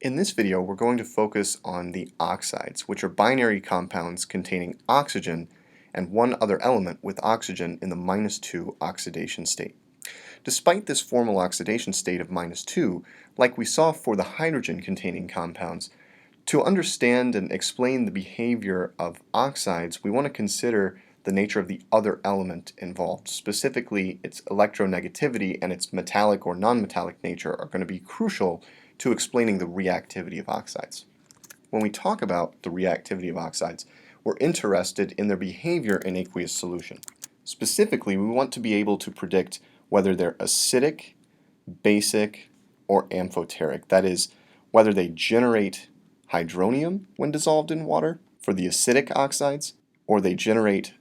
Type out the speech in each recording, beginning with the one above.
In this video, we're going to focus on the oxides, which are binary compounds containing oxygen and one other element with oxygen in the -2 oxidation state. Despite this formal oxidation state of -2, like we saw for the hydrogen-containing compounds, to understand and explain the behavior of oxides, we want to consider the nature of the other element involved. Specifically, its electronegativity and its metallic or nonmetallic nature are going to be crucial to explaining the reactivity of oxides. When we talk about the reactivity of oxides, we're interested in their behavior in aqueous solution. Specifically, we want to be able to predict whether they're acidic, basic, or amphoteric. That is, whether they generate hydronium when dissolved in water for the acidic oxides, or they generate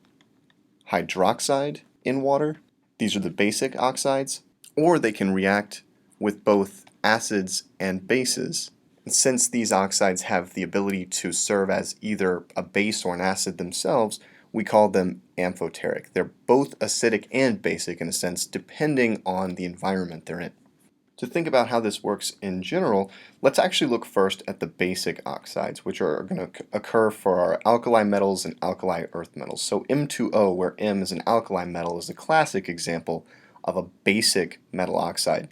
hydroxide in water. These are the basic oxides, or they can react with both acids and bases. And since these oxides have the ability to serve as either a base or an acid themselves, we call them amphoteric. They're both acidic and basic in a sense, depending on the environment they're in. To think about how this works in general, let's actually look first at the basic oxides, which are going to occur for our alkali metals and alkali earth metals. So M2O, where M is an alkali metal, is a classic example of a basic metal oxide.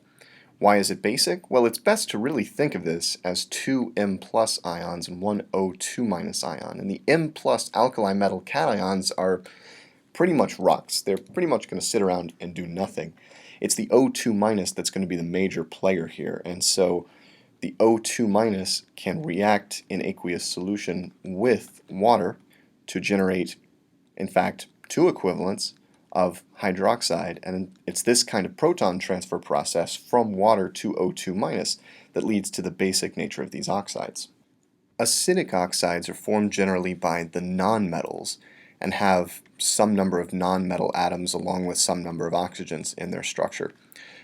Why is it basic? Well, it's best to really think of this as two M plus ions and one O2 minus ion. And the M plus alkali metal cations are pretty much rocks. They're pretty much going to sit around and do nothing. It's the O2 minus that's going to be the major player here. And so the O2 minus can react in aqueous solution with water to generate, in fact, two equivalents of hydroxide, and it's this kind of proton transfer process from water to O2 minus that leads to the basic nature of these oxides. Acidic oxides are formed generally by the nonmetals and have some number of nonmetal atoms along with some number of oxygens in their structure.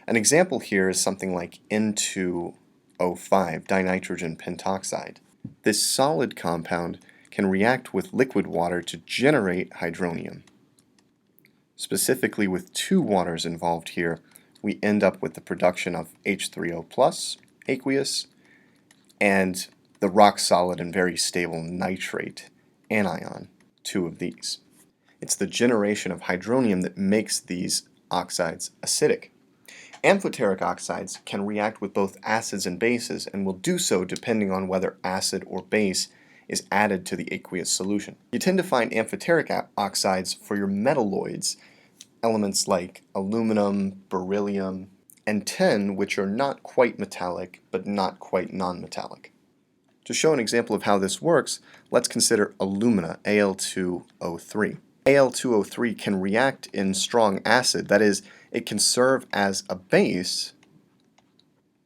An example here is something like N2O5, dinitrogen pentoxide. This solid compound can react with liquid water to generate hydronium. Specifically, with two waters involved here, we end up with the production of H3O+, aqueous, and the rock solid and very stable nitrate anion, two of these. It's the generation of hydronium that makes these oxides acidic. Amphoteric oxides can react with both acids and bases and will do so depending on whether acid or base is added to the aqueous solution. You tend to find amphoteric oxides for your metalloids, elements like aluminum, beryllium, and tin, which are not quite metallic but not quite nonmetallic. To show an example of how this works, let's consider alumina, Al2O3. Al2O3 can react in strong acid, that is, it can serve as a base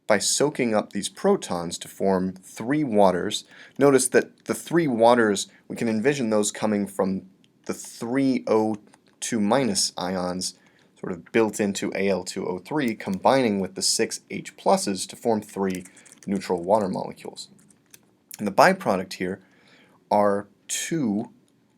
by soaking up these protons to form three waters. Notice that the three waters, we can envision those coming from the three O2 minus ions sort of built into Al2O3, combining with the six H pluses to form three neutral water molecules. And the byproduct here are two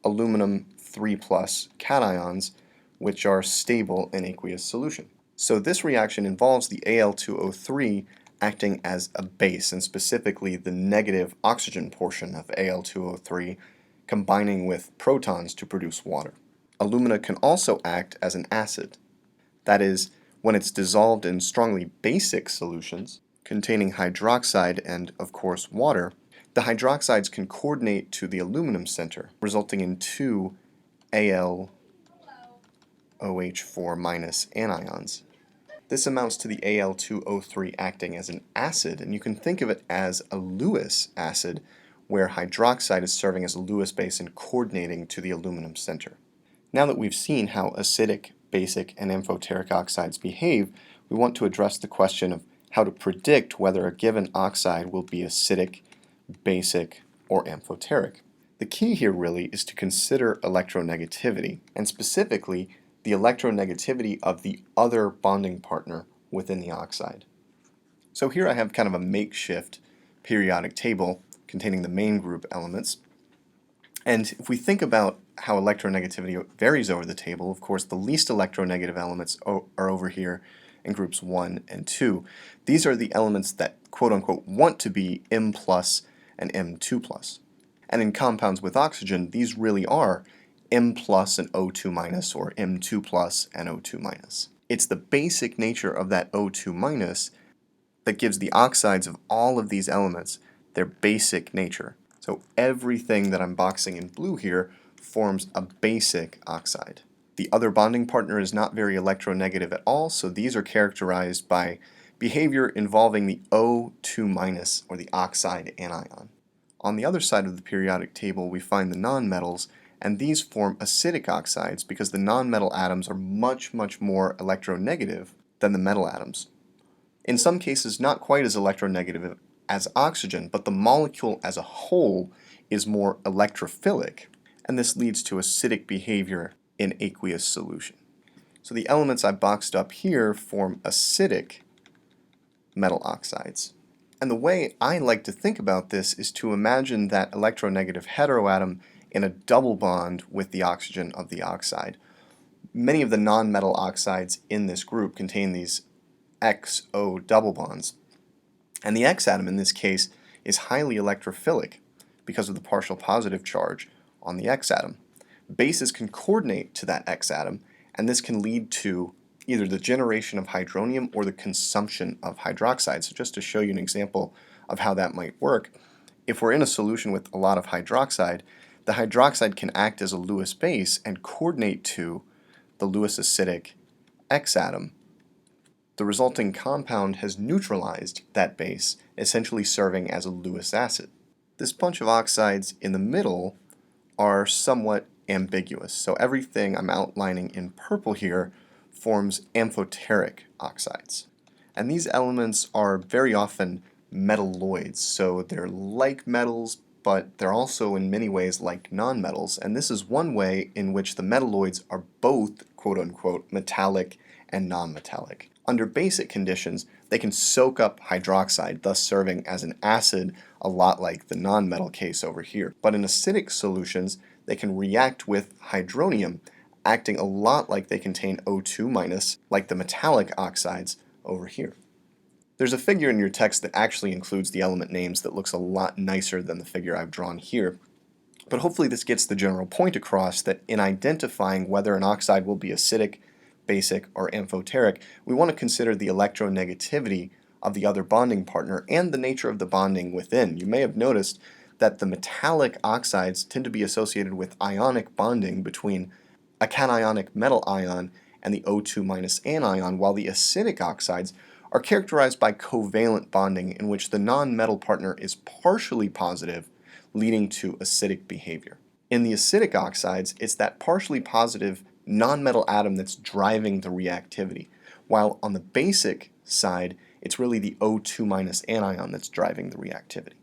aluminum 3+ cations, which are stable in aqueous solution. So this reaction involves the Al2O3 acting as a base, and specifically the negative oxygen portion of Al2O3 combining with protons to produce water. Alumina can also act as an acid. That is, when it's dissolved in strongly basic solutions containing hydroxide and, of course, water, the hydroxides can coordinate to the aluminum center, resulting in two AlOH4- anions. This amounts to the Al2O3 acting as an acid, and you can think of it as a Lewis acid, where hydroxide is serving as a Lewis base and coordinating to the aluminum center. Now that we've seen how acidic, basic, and amphoteric oxides behave, we want to address the question of how to predict whether a given oxide will be acidic, basic, or amphoteric. The key here really is to consider electronegativity, and specifically the electronegativity of the other bonding partner within the oxide. So here I have kind of a makeshift periodic table containing the main group elements. And if we think about how electronegativity varies over the table, of course the least electronegative elements are over here in groups 1 and 2. These are the elements that quote-unquote want to be M plus and M2 plus. And in compounds with oxygen, these really are M plus and O2 minus, or M2 plus and O2 minus. It's the basic nature of that O2 minus that gives the oxides of all of these elements their basic nature. So everything that I'm boxing in blue here forms a basic oxide. The other bonding partner is not very electronegative at all, so these are characterized by behavior involving the O2 minus, or the oxide anion. On the other side of the periodic table, we find the nonmetals, and these form acidic oxides because the nonmetal atoms are much more electronegative than the metal atoms. In some cases, not quite as electronegative as oxygen, but the molecule as a whole is more electrophilic, and this leads to acidic behavior in aqueous solution. So the elements I boxed up here form acidic metal oxides. And the way I like to think about this is to imagine that electronegative heteroatom in a double bond with the oxygen of the oxide. Many of the nonmetal oxides in this group contain these XO double bonds. And the X atom in this case is highly electrophilic because of the partial positive charge on the X atom. Bases can coordinate to that X atom, and this can lead to either the generation of hydronium or the consumption of hydroxide. So just to show you an example of how that might work, if we're in a solution with a lot of hydroxide, the hydroxide can act as a Lewis base and coordinate to the Lewis acidic X atom. The resulting compound has neutralized that base, essentially serving as a Lewis acid. This bunch of oxides in the middle are somewhat ambiguous. So everything I'm outlining in purple here forms amphoteric oxides. And these elements are very often metalloids, so they're like metals, but they're also in many ways like nonmetals, and this is one way in which the metalloids are both quote-unquote metallic and nonmetallic. Under basic conditions, they can soak up hydroxide, thus serving as an acid, a lot like the nonmetal case over here. But in acidic solutions, they can react with hydronium, acting a lot like they contain O2-, like the metallic oxides over here. There's a figure in your text that actually includes the element names that looks a lot nicer than the figure I've drawn here. But hopefully this gets the general point across that in identifying whether an oxide will be acidic, basic, or amphoteric, we want to consider the electronegativity of the other bonding partner and the nature of the bonding within. You may have noticed that the metallic oxides tend to be associated with ionic bonding between a cationic metal ion and the O2- anion, while the acidic oxides are characterized by covalent bonding in which the nonmetal partner is partially positive, leading to acidic behavior. In the acidic oxides, it's that partially positive nonmetal atom that's driving the reactivity, while on the basic side, it's really the O2- anion that's driving the reactivity.